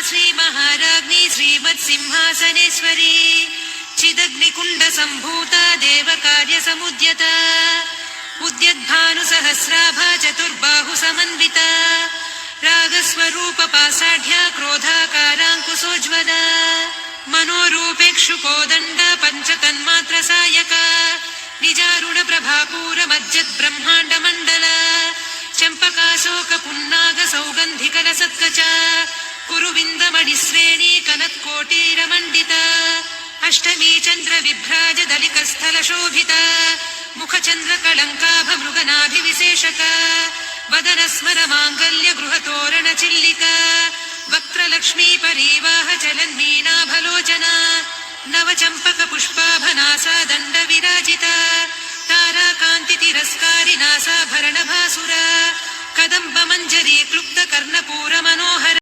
श्रीमहाराज्ञी श्रीमत्सिंहासनेश्वरी चिदग्निकुण्डसम्भूता देवकार्यसमुद्यता उद्यद्भानुसहस्राभा चतुर्बाहुसमन्विता रागस्वरूपपासाढ्या क्रोधाकाराङ्कुशोज्ज्वला मनोरूपेक्षुकोदण्डा पञ्चतन्मात्रसायका निजारुणप्रभापूरमज्जद्ब्रह्माण्डमण्डला चम्पकाशोकपुन्नागसौगन्धिकलसत्कचा कुरुविन्दमणिश्रेणी कनत्कोटीरमण्डिता अष्टमी चन्द्रविभ्राजदलिकस्थलशोभिता मुखचन्द्रकलङ्काभमृगनाभिविशेषका वदनस्मरमाङ्गल्यगृहतोरणचिल्लिका वक्त्रलक्ष्मी परीवाह चलन्मीनाभलोचना नवचम्पकपुष्पाभनासा दण्डविराजिता ताराकान्तितिरस्कारिनासाभरणभासुरा कदम्बमञ्जरी क्लुप्तकर्णपूरमनोहरा